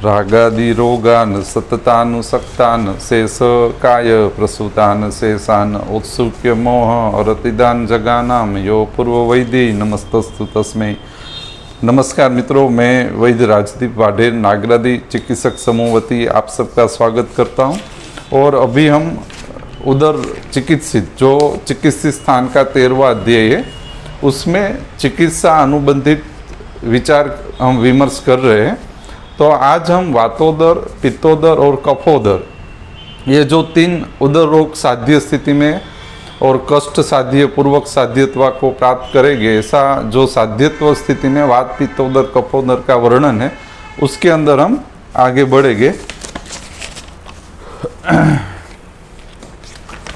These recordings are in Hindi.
रागादि रोगान सततानुसक्तान शेष काय प्रसूतान शेषान उत्सुक्य मोह रतिदान जगानाम यो पूर्व वैद्य नमस्तस्तु तस्मै। नमस्कार मित्रों, मैं वैद्य राजदीप वाढेर नागरादी चिकित्सक समूह वती आप सबका स्वागत करता हूं। और अभी हम उदर चिकित्सित जो चिकित्सित स्थान का 13वां अध्याय है उसमें चिकित्सा अनुबंधित विचार हम विमर्श कर रहे हैं। तो आज हम वातोदर, पित्तोदर और कफोदर, ये जो 3 उदर रोग साध्य स्थिति में और कष्ट साध्य पूर्वक साध्यत्व को प्राप्त करेंगे, ऐसा जो साध्यत्व स्थिति में वात, पित्तोदर, कफोदर का वर्णन है उसके अंदर हम आगे बढ़ेंगे।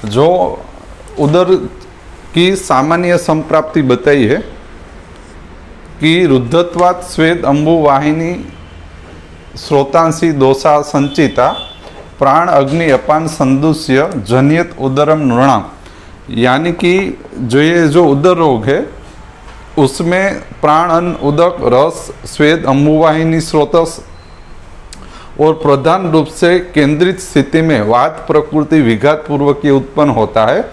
जो उदर की सामान्य संप्राप्ति बताई है कि रुद्धत्वात् स्वेद अंबु वाहिनी स्रोतांसी दोषा संचिता प्राण अग्नि अपान संदुष्य जनियत उदरम नृणाम, यानी कि ये जो उदर रोग है उसमें प्राण, अन्न, उदक, रस, स्वेद, अंबुवाहिनी स्रोतस और प्रधान रूप से केंद्रित स्थिति में वात प्रकृति विघात पूर्वक उत्पन्न होता है।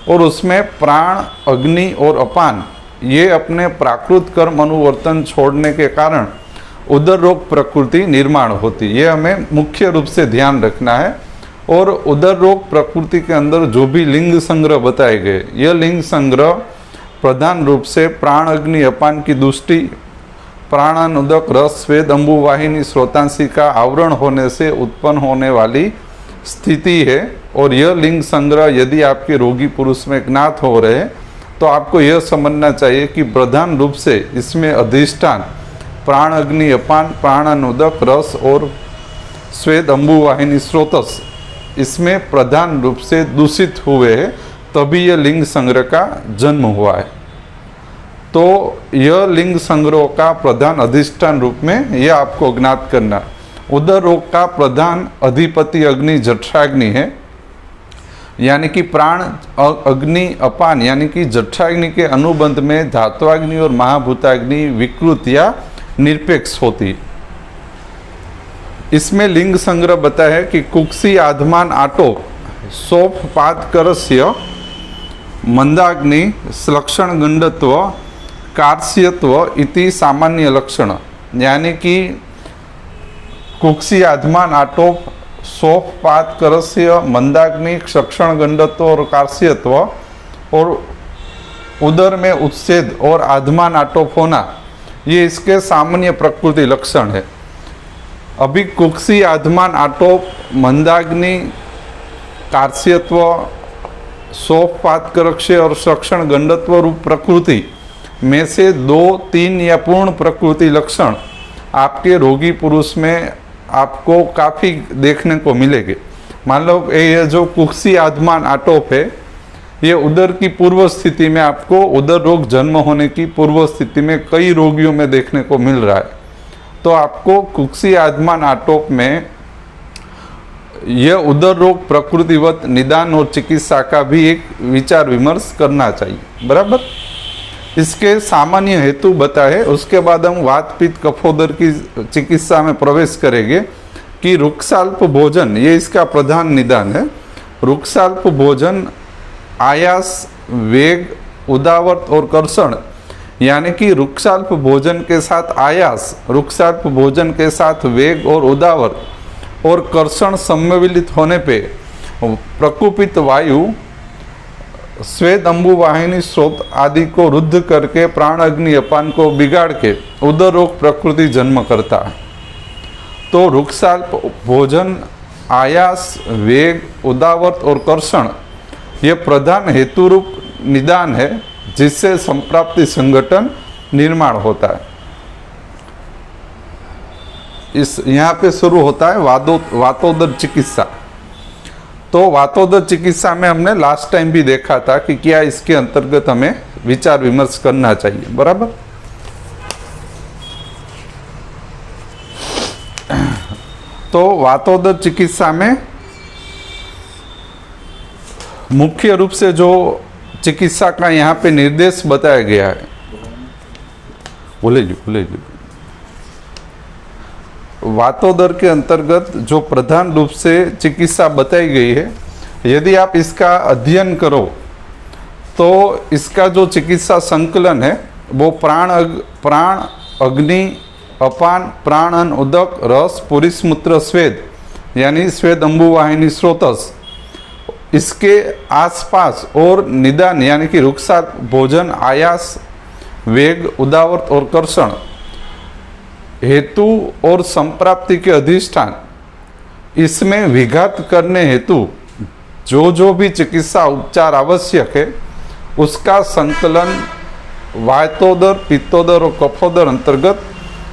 और उसमें प्राण, अग्नि और अपान ये अपने प्राकृत कर्म अनुवर्तन छोड़ने के कारण उदर रोग प्रकृति निर्माण होती है। ये हमें मुख्य रूप से ध्यान रखना है। और उदर रोग प्रकृति के अंदर जो भी लिंग संग्रह बताए गए, यह लिंग संग्रह प्रधान रूप से प्राण, अग्नि, अपान की दृष्टि, प्राणन, उदक, रस, स्वेद, अंबुवाहिनी स्रोतांशी का आवरण होने से उत्पन्न होने वाली स्थिति है। और यह लिंग संग्रह यदि आपके रोगी पुरुष में ज्ञात हो रहे हैं तो आपको यह समझना चाहिए कि प्रधान रूप से इसमें अधिष्ठान प्राण, अग्नि, अपान, प्राणन, उदक, रस और स्वेद, अंबुवाहिनी स्रोतस इसमें प्रधान रूप से दूषित हुए हैं, तभी यह लिंग संग्रह का जन्म हुआ है। तो यह लिंग संग्रह का प्रधान अधिष्ठान रूप में यह आपको ज्ञात करना। उदर रोग का प्रधान अधिपति अग्नि जठराग्नि है, यानी कि प्राण, अग्नि, अपान यानी कि जठराग्नि के अनुबंध में धात्वाग्नि और महाभूताग्नि विकृत या निरपेक्ष होती। इसमें लिंग संग्रह बताया है कि कुक्षी आधमान आटोप सोप पाद करस्य मंदाग्नि लक्षण गंडत्व कार्स्यत्व इति सामान्य लक्षण, यानी कि कुक्षी आधमान आटोप सोप पाद करस्य मंदाग्नि क्षक्षण गंडत्व और कार्स्यत्व और उदर में उत्सेद और आधमान आटोप होना, ये इसके सामान्य प्रकृति लक्षण है। अभी कुक्षी आधमान आटोप, मंदाग्नि, कार्स्यत्व, सोप पाद करक्ष्य और क्षक्षण गंडत्व रूप प्रकृति में से 2, 3 या पूर्ण प्रकृति लक्षण आपके रोगी पुरुष में आपको काफ़ी देखने को मिलेंगे। मान लो ये जो कुक्षी आधमान आटोप है, ये उदर की पूर्व स्थिति में आपको उदर रोग जन्म होने की पूर्व स्थिति में कई रोगियों में देखने को मिल रहा है। तो आपको कुक्षी आधमान आटोप में यह उदर रोग प्रकृतिवत निदान और चिकित्सा का भी एक विचार विमर्श करना चाहिए, बराबर। इसके सामान्य हेतु बताए, उसके बाद हम वात, पित्त, कफोदर की चिकित्सा में प्रवेश करेंगे कि रुक्षाल्प भोजन ये इसका प्रधान निदान है। रुक्षाल्प भोजन आयास, वेग, उदावर्त और कर्षण, यानी कि रुक्षाल्प भोजन के साथ आयास, रुक्षाल्प भोजन के साथ वेग और उदावर्त और कर्षण सम्मिलित होने पे प्रकुपित वायु स्वेद, अंबुवाहिनी स्रोत आदि को रुद्ध करके प्राण, अग्नि, अपान को बिगाड़ के उदर रोग प्रकृति जन्म करता है। तो रुक्षाल्प भोजन, आयास, वेग, उदावर्त और कर्षण यह प्रधान हेतु रूप निदान है जिससे संप्राप्ति संगठन निर्माण होता है। इस यहाँ पे शुरू होता है वातोदर चिकित्सा। तो वातोदर चिकित्सा में हमने लास्ट टाइम भी देखा था कि क्या इसके अंतर्गत हमें विचार विमर्श करना चाहिए, बराबर। तो वातोदर चिकित्सा में मुख्य रूप से जो चिकित्सा का यहाँ पे निर्देश बताया गया है, बोले जी। वातोदर के अंतर्गत जो प्रधान रूप से चिकित्सा बताई गई है, यदि आप इसका अध्ययन करो तो इसका जो चिकित्सा संकलन है वो प्राण अग्नि अपान प्राणन उदक रस पुरुष मूत्र स्वेद यानी स्वेद अंबुवाहिनी स्रोतस, इसके आसपास और निदान यानी कि रुखसात भोजन आयास वेग उदावर्त और कर्षण हेतु और संप्राप्ति के अधिष्ठान, इसमें विघात करने हेतु जो जो भी चिकित्सा उपचार आवश्यक है उसका संकलन वातोदर पित्तोदर और कफोदर अंतर्गत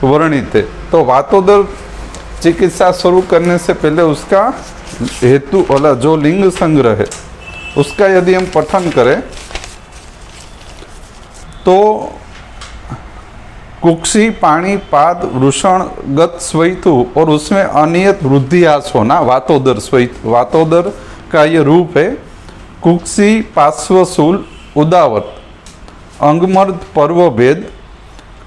वर्णित है। तो वातोदर चिकित्सा शुरू करने से पहले उसका हेतु वाला जो लिंग संग्रह है उसका यदि हम पठन करें तो कुक्षी पाणी पाद वृषण गत स्वैतु और उसमें अनियत वृद्धिहास होना वातोदर स्वैत, वातोदर का ये रूप है। कुक्षी पार्श्वशूल उदावत अंगमर्द पर्वभेद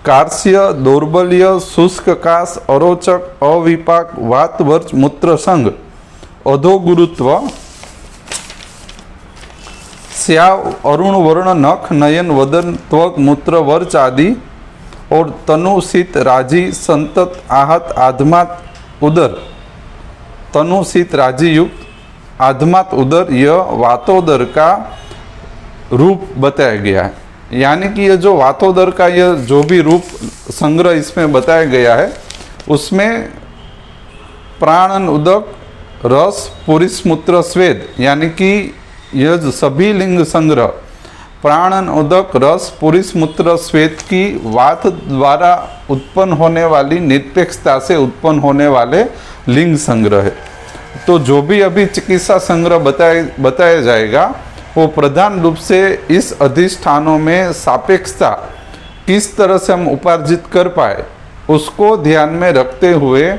कार्स्य दौर्बल्य शुष्ककाश अरोचक अविपाक वातवर्च मूत्र संघ अधोगुरुत्व स्याव अरुण वर्ण नख नयन वदन त्वक मूत्र वर्च आदि और तनुशीत राजी संतत आहत आधमात उदर, तनुशीत राजी युक्त आधमात उदर, यह वातोदर का रूप बताया गया है। यानी कि ये जो वातोदर का यह जो भी रूप संग्रह इसमें बताया गया है उसमें प्राणन उदक रस पुरुष मूत्र स्वेद यानी कि यह जो सभी लिंग संग्रह प्राणन उदक रस पुरुष मूत्र स्वेद की वात द्वारा उत्पन्न होने वाली निरपेक्षता से उत्पन्न होने वाले लिंग संग्रह है। तो जो भी अभी चिकित्सा संग्रह बताया जाएगा वो प्रधान रूप से इस अधिष्ठानों में सापेक्षता किस तरह से हम उपार्जित कर पाए उसको ध्यान में रखते हुए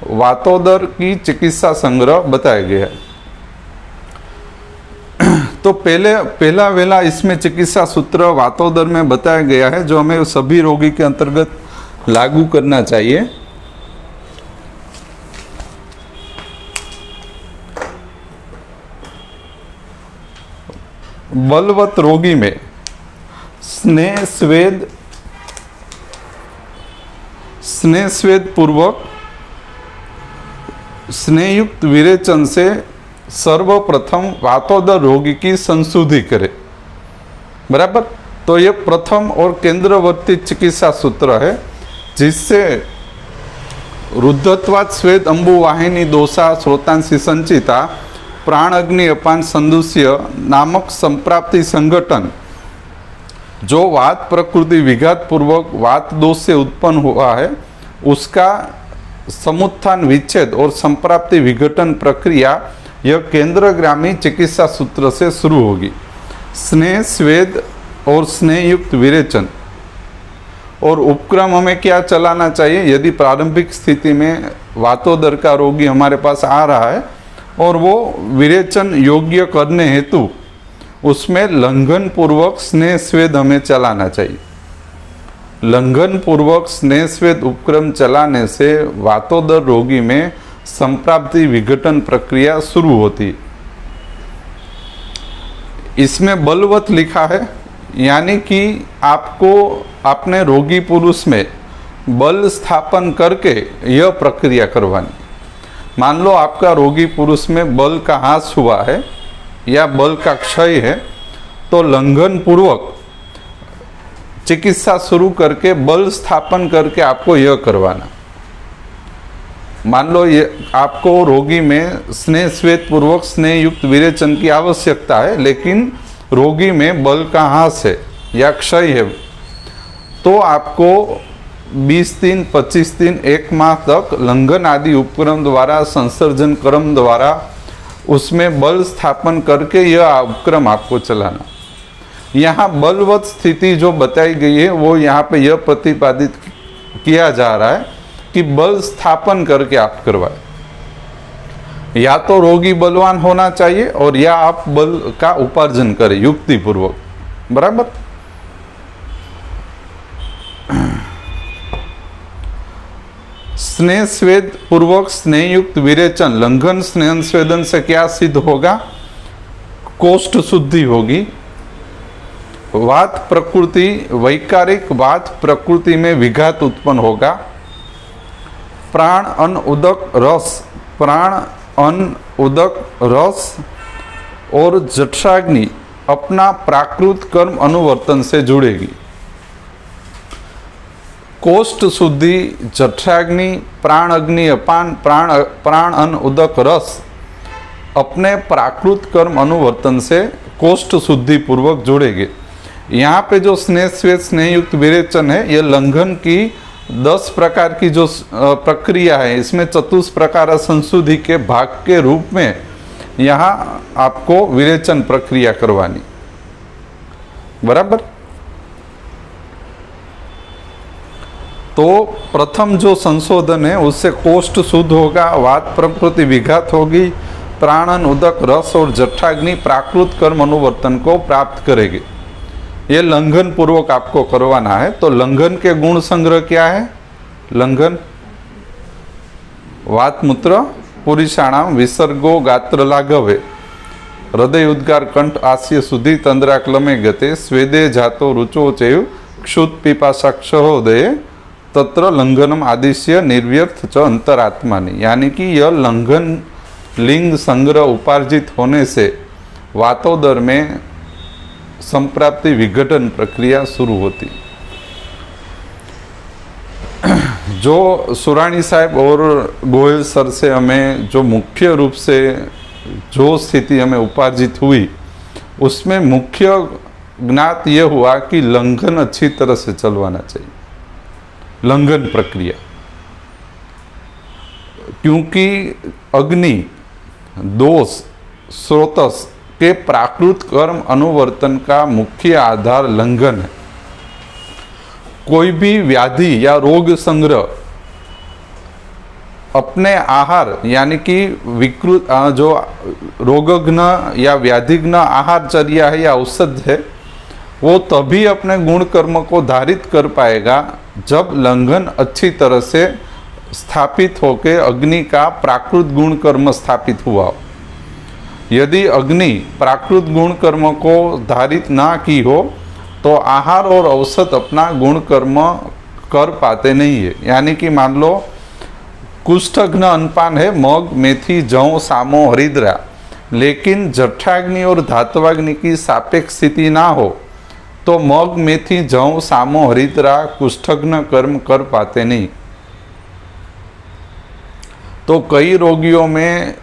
वातोदर की चिकित्सा संग्रह बताया गया है। तो पहला वेला इसमें चिकित्सा सूत्र वातोदर में बताया गया है जो हमें सभी रोगी के अंतर्गत लागू करना चाहिए। बलवत रोगी में स्नेह स्वेद पूर्वक स्नेहयुक्त विरेचन से सर्वप्रथम वातोदर रोगी की संशुद्धि करे। बराबर। तो ये प्रथम और केंद्रवर्ती चिकित्सा सूत्र है जिससे रुद्धत्वात् स्वेद अंबुवाहिनी दोषा स्रोतांसी संचिता प्राण अग्नि अपान संदुष्य नामक संप्राप्ति संगठन जो वात प्रकृति विघात पूर्वक वात दोष से उत्पन्न हुआ है उसका समुत्थान विच्छेद और संप्राप्ति विघटन प्रक्रिया यह केंद्रगामी चिकित्सा सूत्र से शुरू होगी। स्नेह स्वेद और स्नेहयुक्त विरेचन और उपक्रम हमें क्या चलाना चाहिए यदि प्रारंभिक स्थिति में वातोदर का रोगी हमारे पास आ रहा है और वो विरेचन योग्य करने हेतु उसमें लंघन पूर्वक स्नेह स्वेद हमें चलाना चाहिए। लंघन पूर्वक स्नेह स्वेद उपक्रम चलाने से वातोदर रोगी में संप्राप्ति विघटन प्रक्रिया शुरू होती। इसमें बलवत लिखा है यानी कि आपको अपने रोगी पुरुष में बल स्थापन करके यह प्रक्रिया करवानी। मान लो आपका रोगी पुरुष में बल का ह्रास हुआ है या बल का क्षय है तो लंघन पूर्वक चिकित्सा शुरू करके बल स्थापन करके आपको यह करवाना। मान लो ये आपको रोगी में स्नेह स्वेद पूर्वक स्नेह युक्त विरेचन की आवश्यकता है लेकिन रोगी में बल का ह्रास है या क्षय है तो आपको 20 दिन 25 दिन 1 माह तक लंघन आदि उपक्रम द्वारा संसर्जन क्रम द्वारा उसमें बल स्थापन करके यह उपक्रम आपको चलाना। यहाँ बलवत स्थिति जो बताई गई है वो यहाँ पे यह प्रतिपादित किया जा रहा है कि बल स्थापन करके आप करवाए। या तो रोगी बलवान होना चाहिए और या आप बल का उपार्जन करें युक्ति पूर्वक। बराबर। स्नेह स्वेद पूर्वक स्नेहयुक्त विरेचन लंघन स्नेहन स्वेदन से क्या सिद्ध होगा? कोष्ठ शुद्धि होगी। वात प्रकृति वैकारिक वात प्रकृति में विघात उत्पन्न होगा। प्राण अन्न उदक रस प्राण अन्न उदक रस और जठराग्नि अपना प्राकृत कर्म अनुवर्तन से जुड़ेगी। कोष्ठ शुद्धि, जठराग्नि, प्राण अग्नि अपान, प्राण अन्न उदक रस अपने प्राकृत कर्म अनुवर्तन से कोष्ठ शुद्धि पूर्वक जुड़ेंगे। यहाँ पे जो स्नेह स्वेद स्नेहयुक्त विरेचन है, ये लंघन की 10 प्रकार की जो प्रक्रिया है, इसमें चतुष्प्रकार संशुद्धि के भाग के रूप में यहाँ आपको विरेचन प्रक्रिया करवानी। बराबर। तो प्रथम जो संशोधन है उससे कोष्ठ शुद्ध होगा, वात प्रकृति विघात होगी, प्राणन उदक रस और जठराग्नि प्राकृत कर्म अनुवर्तन को प्राप्त करेगी। ये लंघन पूर्वक आपको करवाना है। तो लंघन के गुण संग्रह क्या है? लंघन वात मूत्र पुरुषाणाम विसर्गो गात्र लाघवे हृदय उद्गार कंठ आस्य शुद्धि तंद्रा क्लमे गते स्वेदे जातो रुचो चैव क्षुत पिपासा क्षहोदये तत्र लंघनम आदिश्य निर्व्यर्थ च अंतरात्मानि। यानी कि यह लंघन लिंग संग्रह उपार्जित होने से वातोदर में संप्राप्ति विघटन प्रक्रिया शुरू होती। जो सुरानी साहब और गोयल सर से हमें जो मुख्य रूप से जो स्थिति हमें उपार्जित हुई, उसमें मुख्य ज्ञात यह हुआ कि लंघन अच्छी तरह से चलवाना चाहिए, लंघन प्रक्रिया। क्योंकि अग्नि दोष स्रोतस के प्राकृत कर्म अनुवर्तन का मुख्य आधार लंघन है। कोई भी व्याधि या रोग संग्रह अपने आहार यानी कि विकृत जो रोगघ्न या व्याधिघ्न आहारचर्या है या औषध है, वो तभी अपने गुण कर्म को धारित कर पाएगा जब लंघन अच्छी तरह से स्थापित होकर अग्नि का प्राकृत गुण कर्म स्थापित हुआ हो। यदि अग्नि प्राकृत गुण कर्म को धारित ना की हो तो आहार और औषध अपना गुण कर्म कर पाते नहीं है। यानी कि मान लो कुष्ठघ्न अनपान है, मग मेथी जौ सामो हरिद्रा, लेकिन जठराग्नि और धात्वाग्नि की सापेक्ष स्थिति ना हो तो मग मेथी जौ सामो हरिद्रा कुष्ठघ्न कर्म कर पाते नहीं। तो कई रोगियों में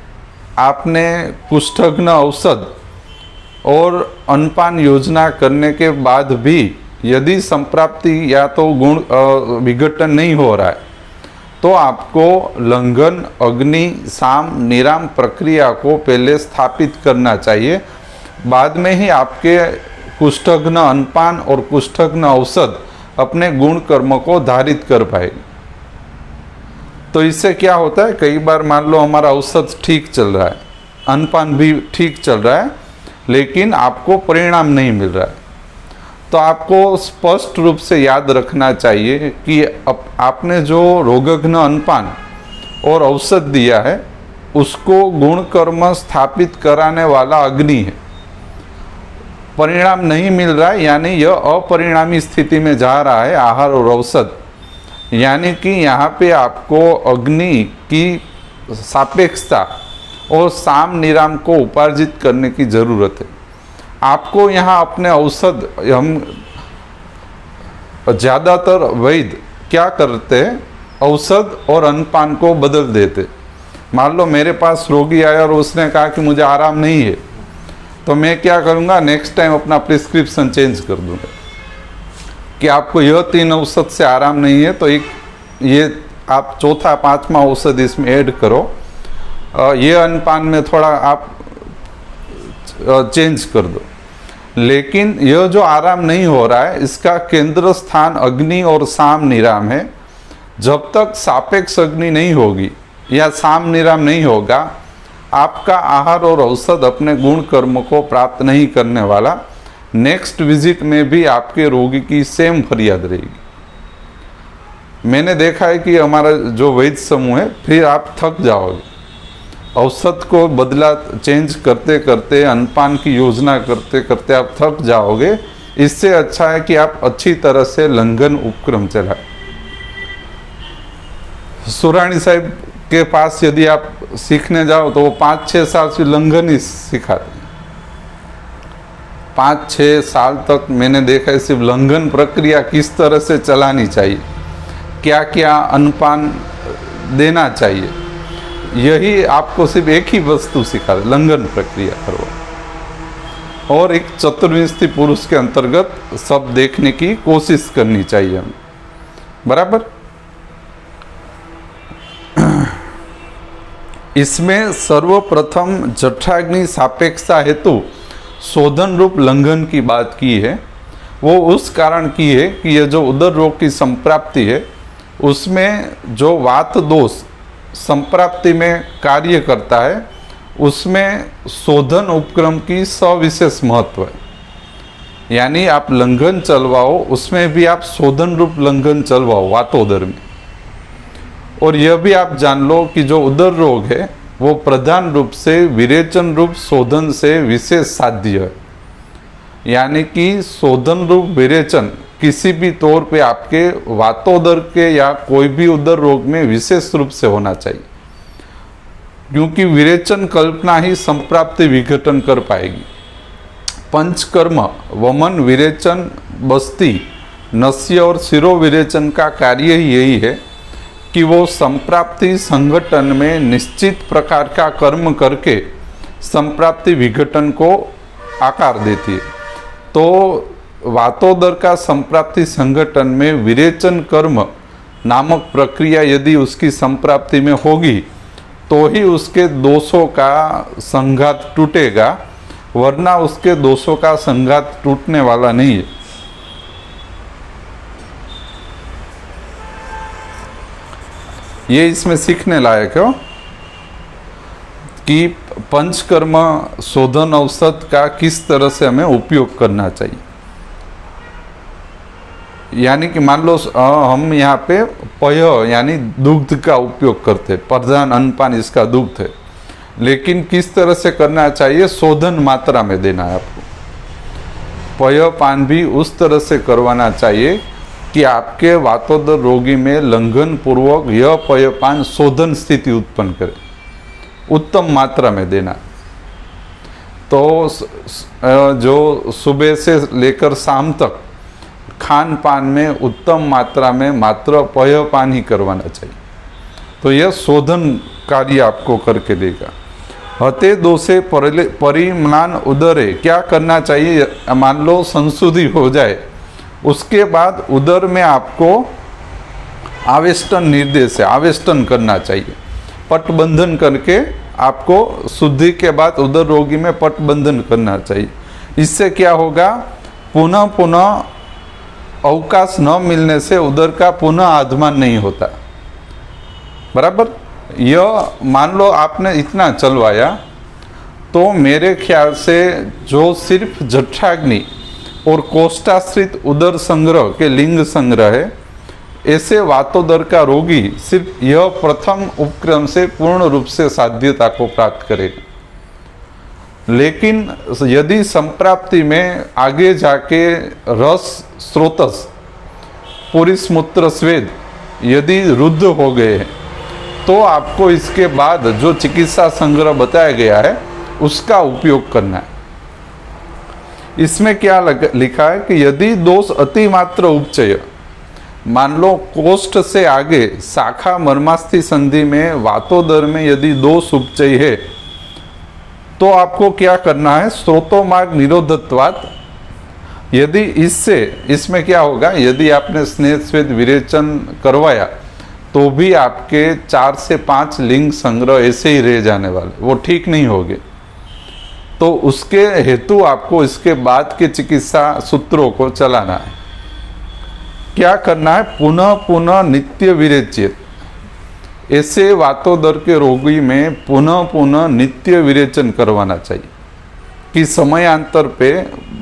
आपने कुष्ठघ्न औषध और अनपान योजना करने के बाद भी यदि संप्राप्ति या तो गुण विघटन नहीं हो रहा है तो आपको लंघन अग्नि साम निराम प्रक्रिया को पहले स्थापित करना चाहिए। बाद में ही आपके कुष्ठघ्न अनपान और कुष्ठघ्न औषध अपने गुण कर्म को धारित कर पाएगी। तो इससे क्या होता है, कई बार मान लो हमारा औषध ठीक चल रहा है, अनपान भी ठीक चल रहा है, लेकिन आपको परिणाम नहीं मिल रहा है। तो आपको स्पष्ट रूप से याद रखना चाहिए कि आपने जो रोगघ्न अनपान और औषध दिया है उसको गुण कर्म स्थापित कराने वाला अग्नि है। परिणाम नहीं मिल रहा है यानी यह अपरिणामी स्थिति में जा रहा है आहार और औषध, यानी कि यहाँ पे आपको अग्नि की सापेक्षता और साम निराम को उपार्जित करने की जरूरत है। आपको यहाँ अपने औषध, हम ज़्यादातर वैद्य क्या करते हैं, औषध और अनपान को बदल देते। मान लो मेरे पास रोगी आया और उसने कहा कि मुझे आराम नहीं है, तो मैं क्या करूँगा, नेक्स्ट टाइम अपना प्रिस्क्रिप्शन चेंज कर दूँगा कि आपको यह 3 औषध से आराम नहीं है तो ये आप चौथा 5वां औषध इसमें ऐड करो, ये अनपान में थोड़ा आप चेंज कर दो। लेकिन यह जो आराम नहीं हो रहा है इसका केंद्र स्थान अग्नि और साम निराम है। जब तक सापेक्ष अग्नि नहीं होगी या साम निराम नहीं होगा, आपका आहार और औषध अपने गुण कर्म को प्राप्त नहीं करने वाला। नेक्स्ट विजिट में भी आपके रोगी की सेम फरियाद रहेगी। मैंने देखा है कि हमारा जो वैद्य समूह है, फिर आप थक जाओगे। औसत को बदला चेंज करते करते, अनपान की योजना करते करते आप थक जाओगे। इससे अच्छा है कि आप अच्छी तरह से लंघन उपक्रम चलाएं। सुराणी साहब के पास यदि आप सीखने जाओ तो वो 5-6 साल से लंघन ही सिखाते हैं। 5-6 साल तक मैंने देखा है सिर्फ लंघन प्रक्रिया किस तरह से चलानी चाहिए, क्या क्या अन्नपान देना चाहिए, यही आपको सिर्फ एक ही वस्तु सिखा दे, लंघन प्रक्रिया करो। और एक चतुर्विंशति पुरुष के अंतर्गत सब देखने की कोशिश करनी चाहिए हमें, बराबर। इसमें सर्वप्रथम जठराग्नि सापेक्षता हेतु शोधन रूप लंघन की बात की है। वो उस कारण की है कि यह जो उदर रोग की संप्राप्ति है, उसमें जो वात दोष संप्राप्ति में कार्य करता है, उसमें शोधन उपक्रम की सविशेष महत्व है। यानी आप लंघन चलवाओ, उसमें भी आप शोधन रूप लंघन चलवाओ वातोदर में। और यह भी आप जान लो कि जो उदर रोग है वो प्रधान रूप से विरेचन रूप शोधन से विशेष साध्य है। यानी कि शोधन रूप विरेचन किसी भी तौर पे आपके वातोदर के या कोई भी उदर रोग में विशेष रूप से होना चाहिए, क्योंकि विरेचन कल्पना ही संप्राप्ति विघटन कर पाएगी। पंचकर्म वमन विरेचन बस्ती नस्य और शिरो विरेचन का कार्य ही यही है कि वो संप्राप्ति संगठन में निश्चित प्रकार का कर्म करके संप्राप्ति विघटन को आकार देती है। तो वातोदर का संप्राप्ति संगठन में विरेचन कर्म नामक प्रक्रिया यदि उसकी संप्राप्ति में होगी तो ही उसके दोषों का संघात टूटेगा, वरना उसके दोषों का संघात टूटने वाला नहीं है। ये इसमें सीखने लायक है कि पंचकर्म शोधन औषध का किस तरह से हमें उपयोग करना चाहिए। यानी कि मान लो हम यहाँ पे पय यानी दुग्ध का उपयोग करते, प्रधान अन्नपान इसका दुग्ध है, लेकिन किस तरह से करना चाहिए, शोधन मात्रा में देना है आपको। पय पान भी उस तरह से करवाना चाहिए कि आपके वातोदर रोगी में लंघन पूर्वक यह पयपान शोधन स्थिति उत्पन्न करे, उत्तम मात्रा में देना। तो जो सुबह से लेकर शाम तक खान पान में उत्तम मात्रा में मात्र पयपान ही करवाना चाहिए। तो यह शोधन कार्य आपको करके देगा। हते दोषे परिम्लान उदरे, क्या करना चाहिए, मान लो संशुद्धि हो जाए, उसके बाद उदर में आपको आवेष्टन निर्देश है, आवेष्टन करना चाहिए। पटबंधन करके आपको शुद्धि के बाद उदर रोगी में पटबंधन करना चाहिए। इससे क्या होगा, पुनः पुनः अवकाश न मिलने से उदर का पुनः आधमान नहीं होता, बराबर। यह मान लो आपने इतना चलवाया, तो मेरे ख्याल से जो सिर्फ जठराग्नि और कोष्ठाश्रित उदर संग्रह के लिंग संग्रह है, ऐसे वातोदर का रोगी सिर्फ यह प्रथम उपक्रम से पूर्ण रूप से साध्यता को प्राप्त करेगा। लेकिन यदि संप्राप्ति में आगे जाके रस स्रोतस पुरुष मूत्र स्वेद यदि रुद्ध हो गए हैं, तो आपको इसके बाद जो चिकित्सा संग्रह बताया गया है उसका उपयोग करना है। इसमें क्या लिखा है कि यदि दोष अतिमात्र उपचय, मान लो कोष्ठ से आगे शाखा मर्मास्थि संधि में वातोदर में यदि दोष उपचय है, तो आपको क्या करना है, स्रोतो मार्ग निरोधत्वात्। यदि इसमें क्या होगा, यदि आपने स्नेह स्वेद विरेचन करवाया तो भी आपके 4 से 5 लिंग संग्रह ऐसे ही रह जाने वाले, वो ठीक नहीं होंगे। तो उसके हेतु आपको इसके बाद के चिकित्सा सूत्रों को चलाना है। क्या करना है, पुनः पुनः नित्य विरेचित। ऐसे वातोदर के रोगी में पुनः पुनः नित्य विरेचन करवाना चाहिए कि समयांतर पे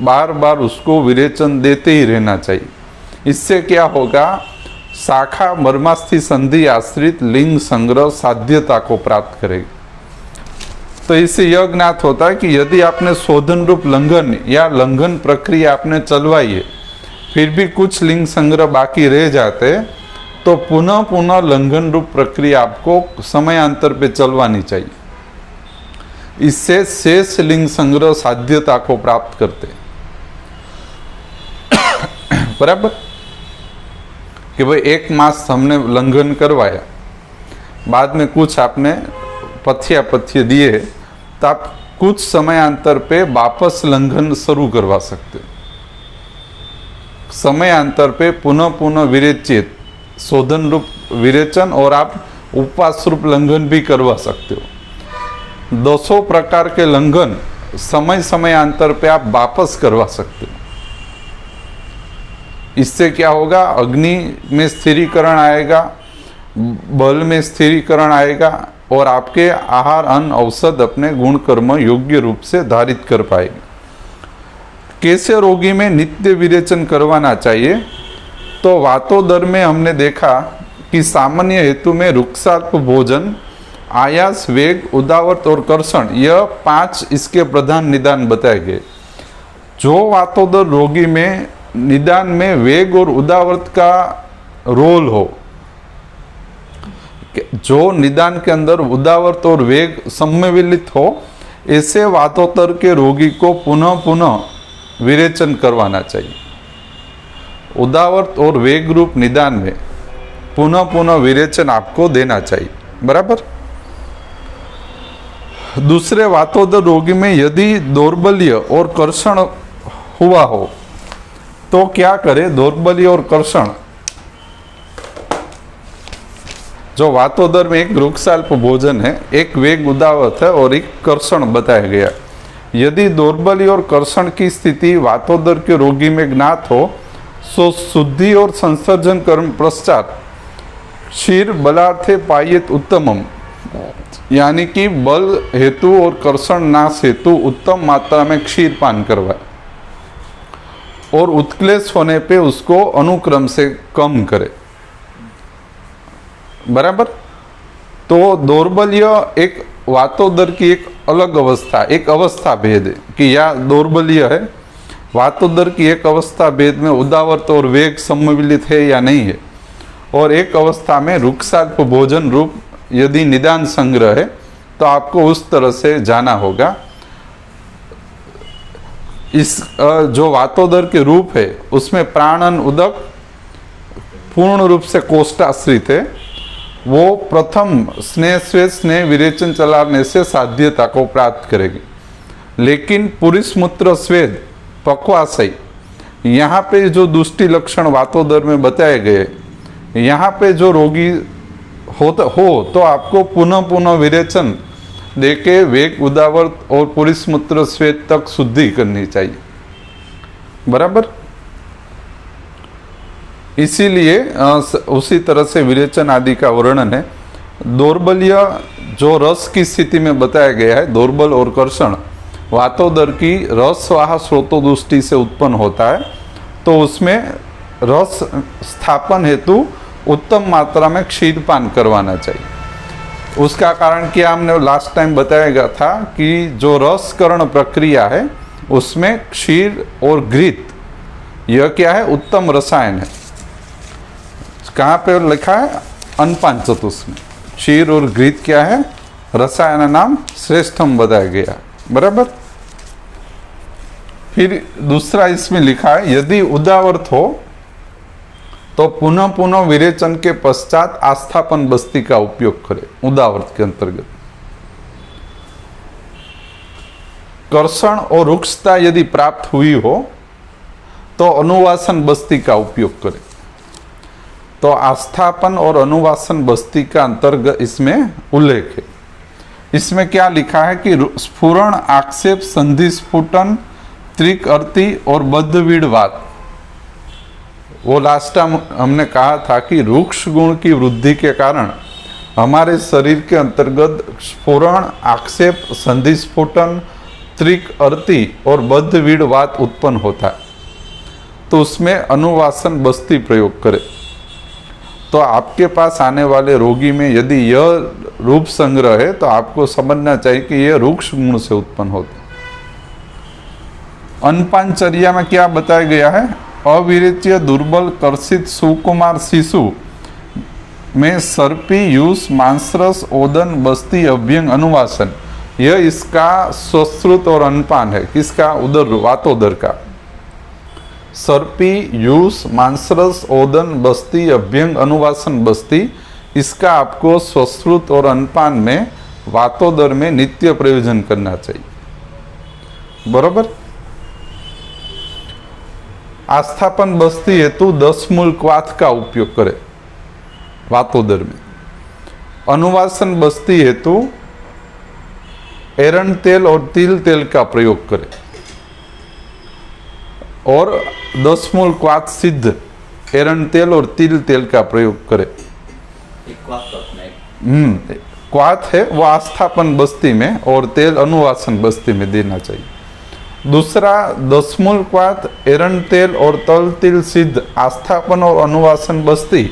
बार बार उसको विरेचन देते ही रहना चाहिए। इससे क्या होगा, शाखा मर्मास्थि संधि आश्रित लिंग संग्रह साध्यता को प्राप्त करेगी। तो इससे यह ज्ञात होता है कि यदि आपने शोधन रूप लंघन या लंघन प्रक्रिया आपने चलवाई है, फिर भी कुछ लिंग संग्रह बाकी रह जाते, तो पुनः पुनः लंघन रूप प्रक्रिया आपको समयांतर पे चलवानी चाहिए। इससे शेष लिंग संग्रह साध्यता को प्राप्त करते बराबर, कि भाई 1 मास हमने लंघन करवाया, बाद में कुछ आपने पथ्य दिए, तो आप कुछ समयांतर पे वापस लंघन शुरू करवा सकते हो। समयांतर पे पुनः पुनः विरेचित शोधन रूप विरेचन और आप उपवास रूप लंघन भी करवा सकते हो। 200 प्रकार के लंघन समय समयांतर पे आप वापस करवा सकते हो। इससे क्या होगा, अग्नि में स्थिरीकरण आएगा, बल में स्थिरीकरण आएगा और आपके आहार अन्न औषध अपने गुण कर्म योग्य रूप से धारित कर पाएंगे। कैसे रोगी में नित्य विरेचन करवाना चाहिए, तो वातोदर में हमने देखा कि सामान्य हेतु में रुक्षाल्प भोजन, आयास, वेग, उदावत और कर्षण, यह 5 इसके प्रधान निदान बताए गए। जो वातोदर रोगी में निदान में वेग और उदावत का रोल हो, जो निदान के अंदर उदावत और वेग सम्मिलित हो, ऐसे वातोदर के रोगी को पुनः पुनः विरेचन करवाना चाहिए। उदावत और वेग रूप निदान में पुनः पुनः विरेचन आपको देना चाहिए, बराबर। दूसरे वातोदर रोगी में यदि दौर्बल्य और कर्षण हुआ हो तो क्या करे, दौर्बल्य और कर्षण, जो वातोदर में एक रुक्षाल्प भोजन है, एक वेग उदावत है और एक कर्षण बताया गया। यदि दौर्बल्य और कर्षण की स्थिति वातोदर के रोगी में ज्ञात हो, सो शुद्धि और संसर्जन कर्म पश्चात क्षीर बलार्थे पायेत उत्तमम, यानी कि बल हेतु और कर्षण नाश हेतु उत्तम मात्रा में क्षीर पान करवाए और उत्क्लेश होने पे उसको अनुक्रम से कम करे, बराबर। तो दौर्बल्य एक वातोदर की एक अलग अवस्था, एक अवस्था भेद है कि या दौर्बल्य है, वातोदर की एक अवस्था भेद में उदावत और वेग सम्मिलित है या नहीं है, और एक अवस्था में रुक्षाल्प भोजन रूप यदि निदान संग्रह है, तो आपको उस तरह से जाना होगा। इस जो वातोदर के रूप है उसमें प्राणन उदक पूर्ण रूप से कोष्ठाश्रित है, वो प्रथम स्नेह स्वेद स्नेह विरेचन चलाने से साध्यता को प्राप्त करेगी। लेकिन पुरुष मूत्र स्वेद पक्वाशय, यहाँ पे जो दुष्टि लक्षण वातोदर में बताए गए, यहाँ पे जो रोगी हो तो आपको पुनः पुनः विरेचन देके वेग उदावत और पुरुष मूत्र स्वेद तक शुद्धि करनी चाहिए, बराबर। इसीलिए उसी तरह से विरेचन आदि का वर्णन है। दौर्बल्य जो रस की स्थिति में बताया गया है, दौर्बल और कर्षण वातोदर की रसवाह स्रोतोदुष्टि से उत्पन्न होता है, तो उसमें रस स्थापन हेतु उत्तम मात्रा में क्षीरपान करवाना चाहिए। उसका कारण क्या हमने लास्ट टाइम बताया गया था कि जो रसकरण प्रक्रिया है उसमें क्षीर और घृत, यह क्या है, उत्तम रसायन है। कहाँ पे लिखा है, अनपान चतुष्ट में क्षीर और घृत क्या है, रसायन नाम श्रेष्ठम बताया गया, बराबर। फिर दूसरा इसमें लिखा है, यदि उदावर्त हो तो पुनः पुनः विरेचन के पश्चात आस्थापन बस्ती का उपयोग करें। उदावर्त के अंतर्गत कर्षण और रुक्षता यदि प्राप्त हुई हो तो अनुवासन बस्ती का उपयोग करें। तो आस्थापन और अनुवासन बस्ती का अंतर्गत इसमें उल्लेख है। इसमें क्या लिखा है कि स्फुरण, आक्षेप, संधि स्फुटन, त्रिक अर्ति और बद्धवीड़वात, वो लास्ट टाइम हमने कहा था कि रुक्ष गुण की वृद्धि के कारण हमारे शरीर के अंतर्गत स्फुरण, आक्षेप, संधि स्फुटन, त्रिक अर्ति और बद्धवीड़वात उत्पन्न होता है। तो उसमें अनुवासन बस्ती प्रयोग करें। तो आपके पास आने वाले रोगी में यदि यह रूप संग्रह है तो आपको समझना चाहिए कि यह रूक्ष गुण से उत्पन्न होते। अन्नपानचर्या में क्या बताया गया है? अविरेच्य दुर्बल कर्षित सुकुमार शिशु में सर्पी यूस मांसरस ओदन बस्ती अभ्यंग अनुवासन, यह इसका स्वश्रुत और अन्नपान है। किसका? उदर, वातोदर का। सर्पी यूस मांसरस ओदन बस्ती अभ्यंग अनुवासन बस्ती, इसका आपको स्वश्रुत और अन्नपान में वातोदर में नित्य प्रयोजन करना चाहिए। बरोबर। आस्थापन बस्ती हेतु 10 मूल क्वाथ का उपयोग करें वातोदर में। अनुवासन बस्ती हेतु एरंड तेल और तिल तेल का प्रयोग करें और 10 मूल क्वाथ सिद्ध एरंड तेल और तिल तेल का प्रयोग करें। क्वाथ है वो आस्थापन बस्ती में और तेल अनुवासन बस्ती में देना चाहिए। दूसरा 10 मूल क्वाथ एरंड तेल और तल तिल सिद्ध आस्थापन और अनुवासन बस्ती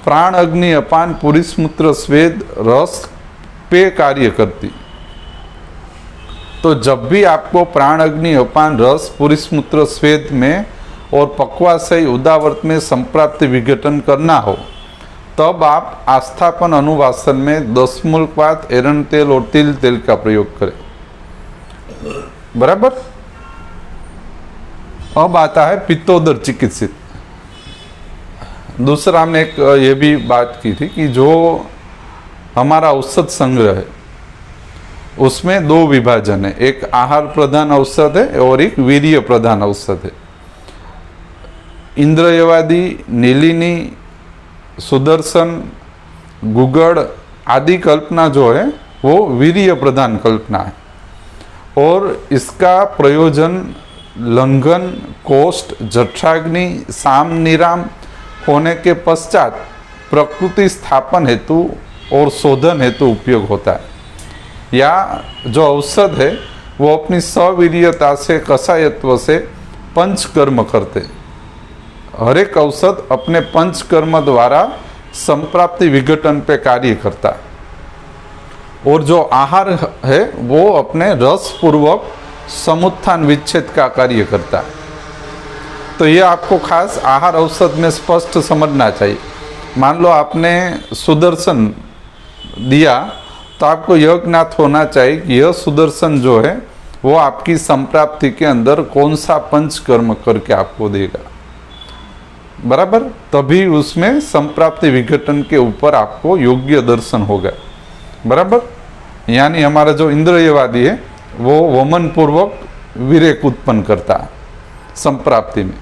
प्राण अग्नि अपान पुरुष मूत्र स्वेद रस पे कार्य करती। तो जब भी आपको प्राण अग्नि अपान रस पुरुष मूत्र स्वेद में और पक्वाशय उदावर्त में संप्राप्ति विघटन करना हो तब आप आस्थापन अनुवासन में 10 मूल क्वाथ एरंड तेल और तिल तेल का प्रयोग करें। बराबर। अब आता है पित्तोदर चिकित्सित। दूसरा हमने एक ये भी बात की थी कि जो हमारा औषध संग्रह है उसमें 2 विभाजन है, एक आहार प्रधान औषध है और एक वीर्य प्रधान औषध है। इंद्रयवादी, नीलिनी, सुदर्शन, गुगड़ आदि कल्पना जो है वो वीर्य प्रधान कल्पना है और इसका प्रयोजन लंघन, कोष्ठ, जठराग्नि, साम निराम होने के पश्चात प्रकृति स्थापन हेतु और शोधन हेतु उपयोग होता है। या जो औषध है वो अपनी सवीर्यता से कषायत्व से पंचकर्म करते। हर एक औषध अपने पंचकर्म द्वारा संप्राप्ति विघटन पे कार्य करता है और जो आहार है वो अपने रस पूर्वक समुत्थान विच्छेद का कार्य करता है। तो ये आपको खास आहार औषध में स्पष्ट समझना चाहिए। मान लो आपने सुदर्शन दिया तो आपको यह ज्ञात होना चाहिए कि यह सुदर्शन जो है वो आपकी संप्राप्ति के अंदर कौन सा पंचकर्म करके आपको देगा। बराबर। तभी उसमें संप्राप्ति विघटन के ऊपर आपको योग्य दर्शन होगा। बराबर। यानी हमारा जो इंद्रियवादी है वो वमन पूर्वक विरेक उत्पन्न करता है संप्राप्ति में।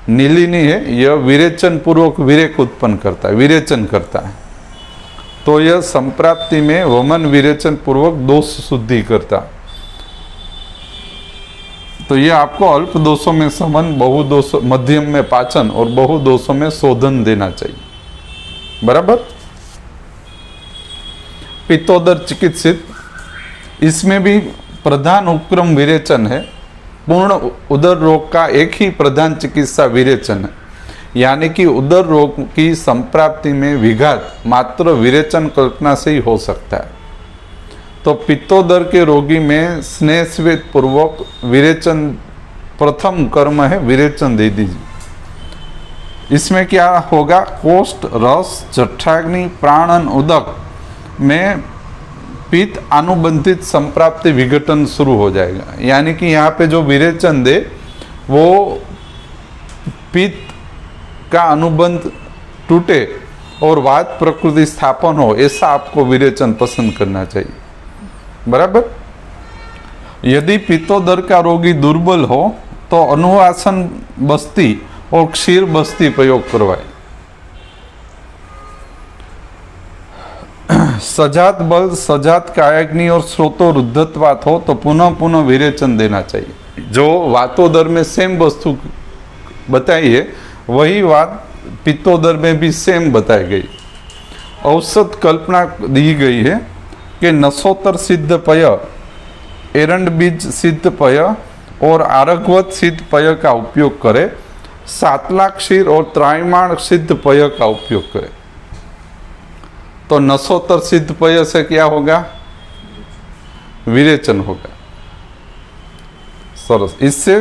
नीलिनी है यह विरेचन पूर्वक विरेक उत्पन्न करता है, विरेचन करता है। तो यह संप्राप्ति में वमन विरेचन पूर्वक दोष शुद्धि करता। तो यह आपको अल्प दोषों में समन, बहुदोष मध्यम में पाचन और बहुदोषों में शोधन देना चाहिए। बराबर। पित्तोदर चिकित्सित, इसमें भी प्रधान उपक्रम विरेचन है। पूर्ण उदर रोग का एक ही प्रधान चिकित्सा विरेचन है, यानी कि उदर रोग की संप्राप्ति में विघात मात्र विरेचन कल्पना से ही हो सकता है। तो पित्तोदर के रोगी में स्नेह स्वेद पूर्वक विरेचन प्रथम कर्म है, विरेचन दे दीजिए। इसमें क्या होगा? कोष्ठ, रस, जठराग्नि, प्राणन, उदक में पित्त अनुबंधित संप्राप्ति विघटन शुरू हो जाएगा। यानी कि यहाँ पे जो विरेचन दे वो पित्त का अनुबंध टूटे और वात प्रकृति स्थापन हो, ऐसा आपको विरेचन पसंद करना चाहिए। बराबर। यदि पित्तोदर का रोगी दुर्बल हो तो अनुवासन बस्ती और क्षीर बस्ती प्रयोग करवाए। सजात बल, सजात कायाग्नि और स्रोतो रुद्धत्वात हो तो पुनः पुनः विरेचन देना चाहिए। जो वातोदर में सेम वस्तु बताई है वही बात पित्तोदर में भी सेम बताई गई। औसत कल्पना दी गई है कि नसोत्तर सिद्ध पय, एरंड बीज सिद्ध पय और आरगवत सिद्ध पय का उपयोग करें सातला क्षीर और त्रायमाण सिद्ध पेय का उपयोग करें। तो नसोत्तर सिद्ध पेय से क्या होगा? विरेचन होगा। सरस। इससे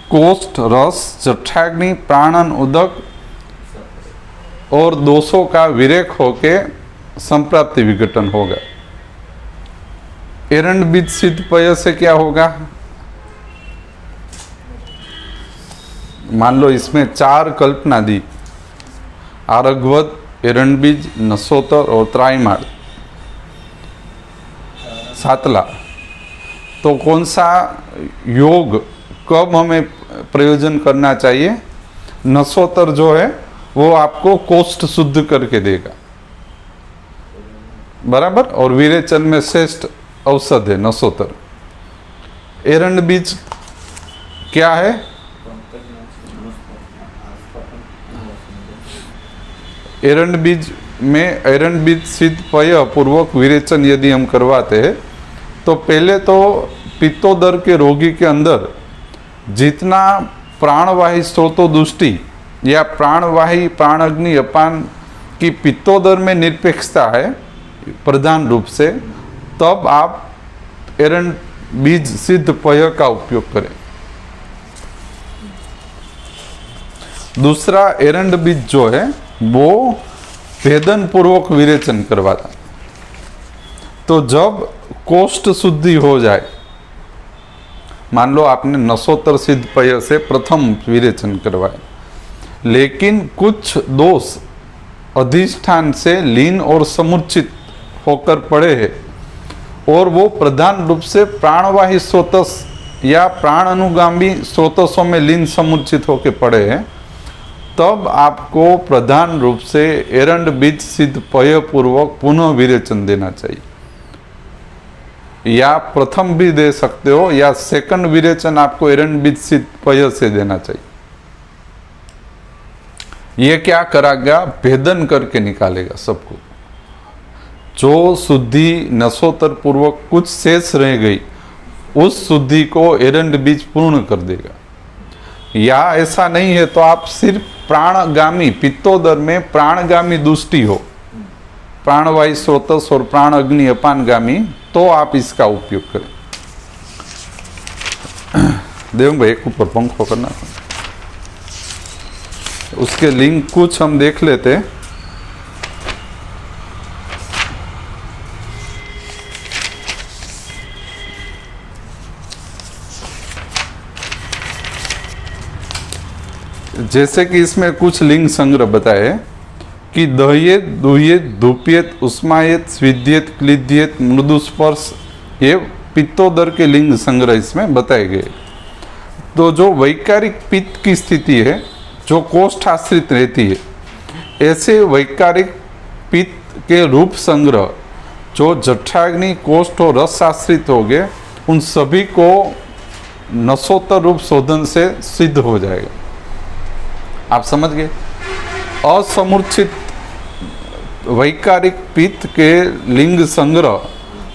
कोष्ठ, रस, जठराग्नि, प्राणन, उदक और दोषों का विरेक होके संप्राप्ति विघटन होगा। एरंड बीज सिद्ध पेय से क्या होगा? मान लो इसमें 4 कल्पना दी, आरघवत, एरंड बीज, नसोत्तर और त्रायमाण, सातला। तो कौन सा योग कब हमें प्रयोजन करना चाहिए? नसोत्तर जो है वो आपको कोष्ठ शुद्ध करके देगा, बराबर। और विरेचन में श्रेष्ठ औषध है नसोत्तर। एरंड बीज क्या है? एरंड बीज में एरंड बीज सिद्ध पेय पूर्वक विरेचन यदि हम करवाते हैं तो पहले तो पित्तोदर के रोगी के अंदर जितना प्राणवाही स्रोतों दुष्टि या प्राणवाही प्राणअग्नि अपान की पित्तोदर में निरपेक्षता है प्रधान रूप से, तब आप एरंड बीज सिद्ध पेय का उपयोग करें। दूसरा, एरंड बीज जो है वो भेदन पूर्वक विरेचन करवाता। तो जब कोष्ठ शुद्धि हो जाए, मान लो आपने नसोत्तर सिद्ध पेय से प्रथम विरेचन करवाया, लेकिन कुछ दोष अधिष्ठान से लीन और समुचित होकर पड़े हैं और वो प्रधान रूप से प्राणवाही स्रोतस या प्राण अनुगामी स्रोतसों में लीन समुचित होकर पड़े हैं, तब आपको प्रधान रूप से एरंड बीज सिद्ध पेय पूर्वक पुनः विरेचन देना चाहिए। या प्रथम भी दे सकते हो या सेकंड विरेचन आपको एरंड बीज सिद्ध पेय से देना चाहिए। ये क्या कराएगा? भेदन करके निकालेगा सबको। जो शुद्धि नसोत्तर पूर्वक कुछ शेष रह गई, उस शुद्धि को एरंड बीज पूर्ण कर देगा। या ऐसा नहीं है तो आप सिर्फ प्राणगामी, पित्तोदर में प्राणगामी दुष्टि हो, प्राणवायु स्रोतस और प्राण अग्नि अपानगामी, तो आप इसका उपयोग करें। देव भाई एक ऊपर पंखो करना, उसके लिंक कुछ हम देख लेते। जैसे कि इसमें कुछ लिंग संग्रह बताए कि दह्येत, दुह्येत, धूप्येत, उष्मायेत, स्विद्येत, क्लिद्येत, मृदुस्पर्श, ये पित्तोदर के लिंग संग्रह इसमें बताए गए। तो जो वैकारिक पित्त की स्थिति है, जो कोष्ठ आश्रित रहती है, ऐसे वैकारिक पित्त के रूप संग्रह जो जठराग्नि, कोष्ठ और रस आश्रित हो गए, उन सभी को नसोत्तर रूप शोधन से सिद्ध हो जाएगा। आप समझ गए? असमुचित वैकारिक पित्त के लिंग संग्रह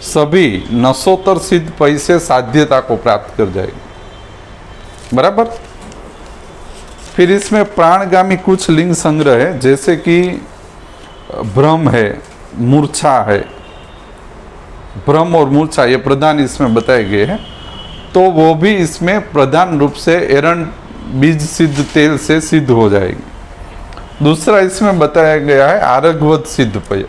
सभी नसोत्तर सिद्ध पेय से साध्यता को प्राप्त कर जाएगी, बराबर। फिर इसमें प्राणगामी कुछ लिंग संग्रह है, जैसे कि भ्रम है, मूर्छा है। भ्रम और मूर्छा ये प्रधान इसमें बताए गए हैं, तो वो भी इसमें प्रधान रूप से एरंड बीज सिद्ध तेल से सिद्ध हो जाएगी। दूसरा इसमें बताया गया है आरघवत सिद्ध पेय।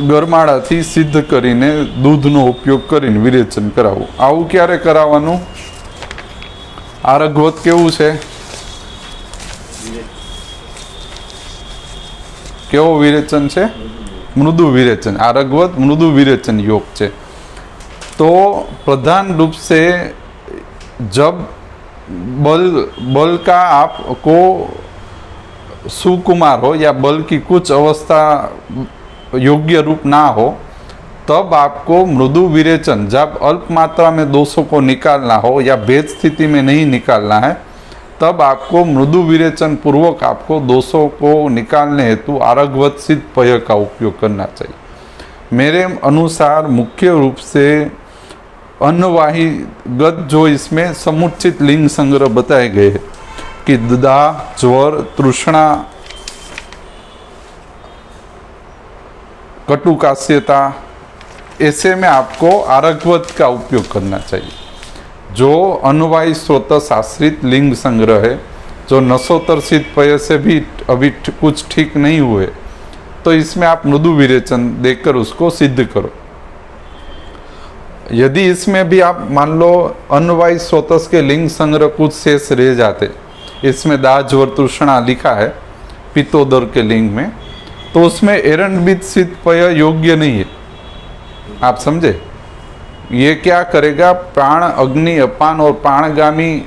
गरमाड़ाथी सिद्ध करीने दूधનો ઉપયોગ કરીને વિરેચન કરાવવું। આવું ક્યારે કરાવવાનું? આરઘવત કેવું છે? કેવો વિરેચન છે? મૃદુ વિરેચન। આરઘવત મૃદુ વિરેચन योग છે। तो प्रधान रूप से जब बल का आपको सुकुमार हो या बल की कुछ अवस्था योग्य रूप ना हो, तब आपको मृदु विरेचन, जब अल्प मात्रा में दोषों को निकालना हो या भेद स्थिति में नहीं निकालना है, तब आपको मृदु विरेचन पूर्वक आपको दोषों को निकालने हेतु आरघवत सिद्ध पेय का उपयोग करना चाहिए। मेरे अनुसार मुख्य रूप से अन्नवाहीगत जो इसमें समुचित लिंग संग्रह बताए गए हैं कि दाह, ज्वर, तृष्णा, कटुकास्यता, ऐसे में आपको आरघवत का उपयोग करना चाहिए। जो अनुवाही स्रोतस आश्रित लिंग संग्रह है, जो नसोत्तरसित पय से भी अभी कुछ ठीक नहीं हुए, तो इसमें आप मृदु विरेचन देकर उसको सिद्ध करो। यदि इसमें भी आप मान लो अनुवाही स्रोतस के लिंग संग्रह कुछ शेष रह जाते, इसमें दाह, ज्वर, तृष्णा लिखा है पित्तोदर के लिंग में, तो उसमें एरंडबित सिद्ध पय योग्य नहीं है। आप समझे? ये क्या करेगा, प्राण, अग्नि, अपान और प्राणगामी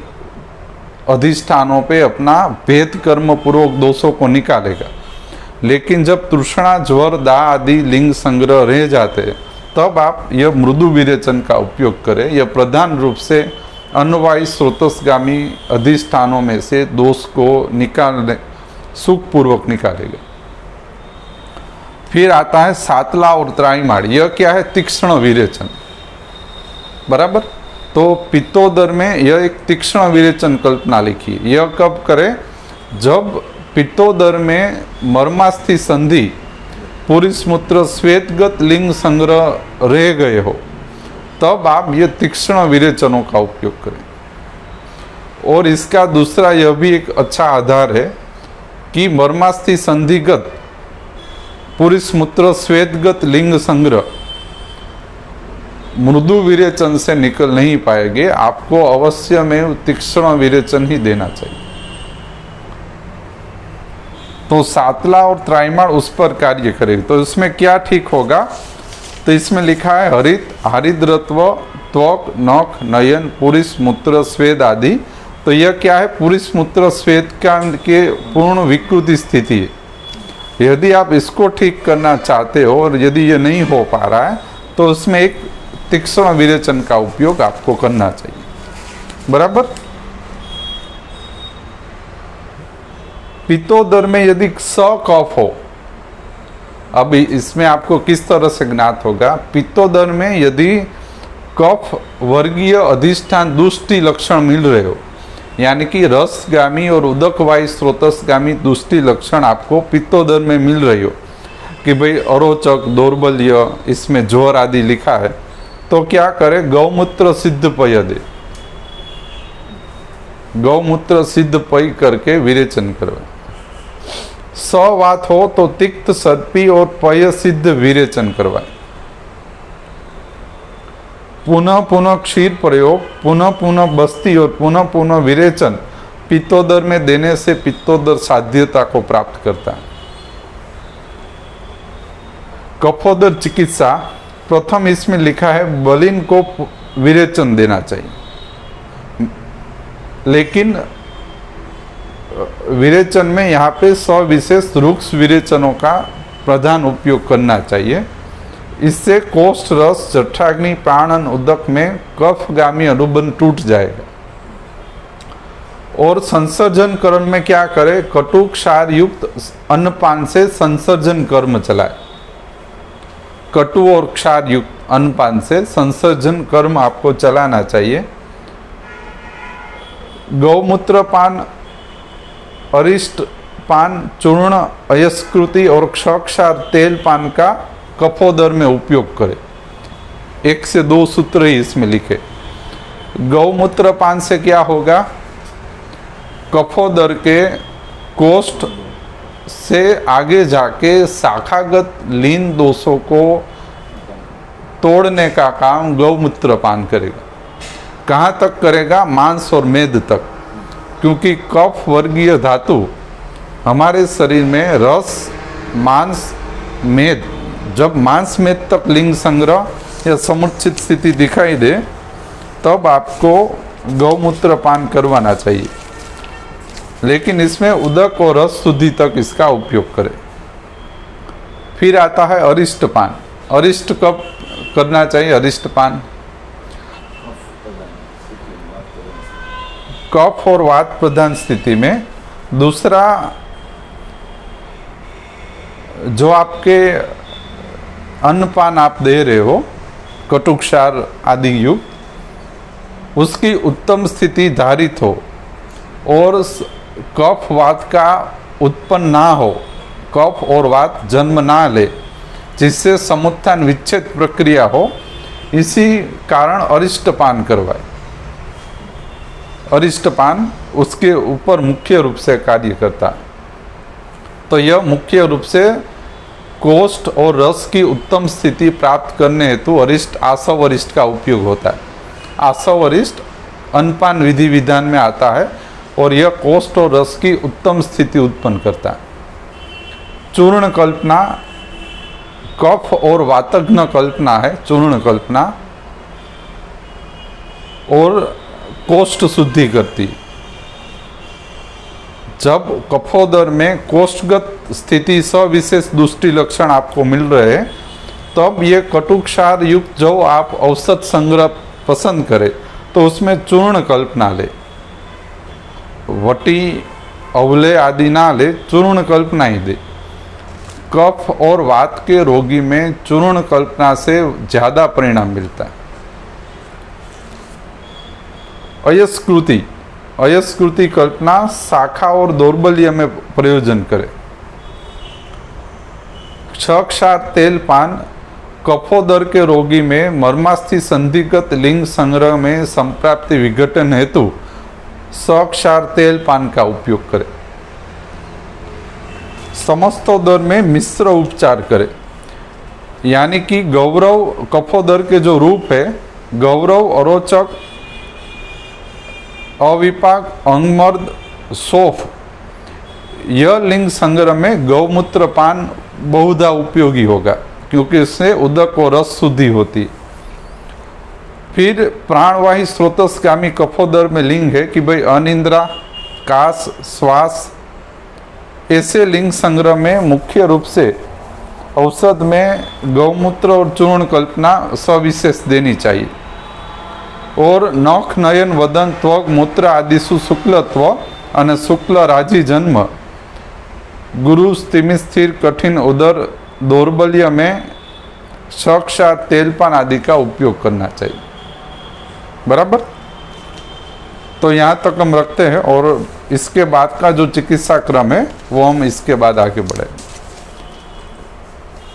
अधिष्ठानों पे अपना भेद कर्म पूर्वक दोषों को निकालेगा। लेकिन जब तृष्णा, ज्वर, दाह आदि लिंग संग्रह रह जाते हैं, तब आप यह मृदु विरेचन का उपयोग करें। यह प्रधान रूप से अन्नवाही स्रोतसगामी अधिष्ठानों में से दोष को निकालने, सुखपूर्वक निकालेगा। फिर आता है सातला और त्राईमाड़। यह क्या है? तीक्ष्ण विरेचन। बराबर। तो पित्तोदर में यह एक तीक्ष्ण विरेचन कल्पना लिखी। यह कब करे? जब पित्तोदर में मर्मास्थि संधि, पुरुष मूत्र, श्वेतगत लिंग संग्रह रह गए हो, तब आप ये तीक्ष्ण विरेचनों का उपयोग करें। और इसका दूसरा यह भी एक अच्छा आधार है कि मर्मास्थि संधिगत पुरुष मूत्र, श्वेतगत लिंग संग्रह मृदु विरेचन से निकल नहीं पाएंगे। आपको अवश्य में तीक्ष्ण विरेचन ही देना चाहिए। तो सातला और त्राईमाड़ उस पर कार्य करेगी। तो इसमें क्या ठीक होगा? तो इसमें लिखा है हरिद्रत्व, त्वक, नख, नयन, पुरुष मूत्र, स्वेद आदि। तो यह क्या है? पुरुष मूत्र स्वेद के पूर्ण विकृति स्थिति है। यदि आप इसको ठीक करना चाहते हो और यदि ये नहीं हो पा रहा है, तो उसमें एक तीक्ष्ण विरेचन का उपयोग आपको करना चाहिए। बराबर। पित्तोदर में यदि कफ हो, अब इसमें आपको किस तरह से ज्ञात होगा? पित्तोदर में यदि कफ वर्गीय अधिष्ठान दुष्टि लक्षण मिल रहे हो, यानी कि रसगामी और उदकवाही स्रोतसगामी दुष्टि लक्षण आपको पित्तोदर में मिल रही हो कि भाई अरोचक, दौर्बल्य, इसमें ज्वर आदि लिखा है, तो क्या करे? गौमूत्र सिद्ध पय दे। गौमूत्र सिद्ध पय करके विरेचन करवाए। सवात हो तो तिक्त, सर्पी और पय सिद्ध विरेचन करवाए। पुनः पुनः क्षीर प्रयोग, पुनः पुनः बस्ती और पुनः पुनः विरेचन पित्तोदर में देने से पित्तोदर साध्यता को प्राप्त करता है। कफोदर चिकित्सा, प्रथम इसमें लिखा है बलिन को विरेचन देना चाहिए, लेकिन विरेचन में यहाँ पे सविशेष रुक्ष विरेचनों का प्रधान उपयोग करना चाहिए। इससे कोष्ठ, रस, जठराग्नि, प्राणन, उदक में कफगामी अनुबंध टूट जाएगा। और संसर्जन कर्म में क्या करे? कटु क्षार युक्त अन्नपान से संसर्जन कर्म चलाए। कटु और क्षार युक्त अन्नपान से संसर्जन कर्म आपको चलाना चाहिए। गौमूत्र पान, अरिष्ट पान, चूर्ण, अयस्कृति और क्षार तेल पान का कफोदर में उपयोग करें। 1 से 2 सूत्र ही इसमें लिखे। गौमूत्र पान से क्या होगा? कफोदर के कोष्ठ से आगे जाके शाखागत लीन दोषों को तोड़ने का काम गौमूत्र पान करेगा। कहाँ तक करेगा? मांस और मेद तक, क्योंकि कफ वर्गीय धातु हमारे शरीर में रस, मांस, मेद, जब मांस मेद तक लिंग संग्रह या समुचित स्थिति दिखाई दे, तब आपको गौमूत्र पान करवाना चाहिए। लेकिन इसमें उदक और रस शुद्धि तक इसका उपयोग करें। फिर आता है अरिष्ट पान। अरिष्ट कब करना चाहिए? अरिष्ट पान कफ और वात प्रधान स्थिति में। दूसरा, जो आपके अन्नपान आप दे रहे हो कटुक्षार आदि युक्त, उसकी उत्तम स्थिति धारित हो और कफ वात का उत्पन्न ना हो, कफ और वात जन्म ना ले, जिससे समुत्थान विच्छेद प्रक्रिया हो, इसी कारण अरिष्टपान करवाए। अरिष्टपान उसके ऊपर मुख्य रूप से कार्य करता है। तो यह मुख्य रूप से कोष्ठ और रस की उत्तम स्थिति प्राप्त करने हेतु अरिष्ट आसव अरिष्ट का उपयोग होता है। आसव अरिष्ट अन्नपान विधि विधान में आता है और यह कोष्ठ और रस की उत्तम स्थिति उत्पन्न करता है। चूर्ण कल्पना कफ और वातघ्न कल्पना है, चूर्ण कल्पना, और कोष्ठ शुद्धि करती। जब कफोदर में कोष्ठगत स्थिति सविशेष दुष्टि लक्षण आपको मिल रहे हैं, तब ये कटुक्षार युक्त जो आप औषध संग्रह पसंद करें तो उसमें चूर्ण कल्पना ले, वटी अवले आदि ना ले, चूर्ण कल्पना ही दे। कफ और वात के रोगी में चूर्ण कल्पना से ज़्यादा परिणाम मिलता है। अयस्कृति अयस्कृति कल्पना शाखा और दौर्बल्य में प्रयोजन करे। क्षार तेल पान कफोदर के रोगी में मर्मास्थि संधिगत लिंग संग्रह में संप्राप्ति विघटन हेतु क्षार तेल पान का उपयोग करे। समस्तोदर में मिश्र उपचार करे, यानी कि गौरव कफोदर के जो रूप है, गौरव, अरोचक, अविपाक, अंगमर्द, सोफ, यह लिंग संग्रह में गौमूत्र पान बहुधा उपयोगी होगा, क्योंकि इससे उदक और रस शुद्धि होती। फिर प्राणवाही स्रोतस्गामी कफोदर में लिंग है कि भाई अनिंद्रा, काश, श्वास, ऐसे लिंग संग्रह में मुख्य रूप से औषध में गौमूत्र और चूर्ण कल्पना सविशेष देनी चाहिए। और नख, नयन, वदन, त्वग, मूत्र आदि शुक्लत्व और शुक्ल राजी जन्म, गुरु, स्तिमि, स्थिर, कठिन उदर, दौर्बल्य में क्षार तेलपान आदि का उपयोग करना चाहिए। बराबर। तो यहाँ तक हम रखते हैं और इसके बाद का जो चिकित्सा क्रम है वो हम इसके बाद आगे बढ़ेंगे।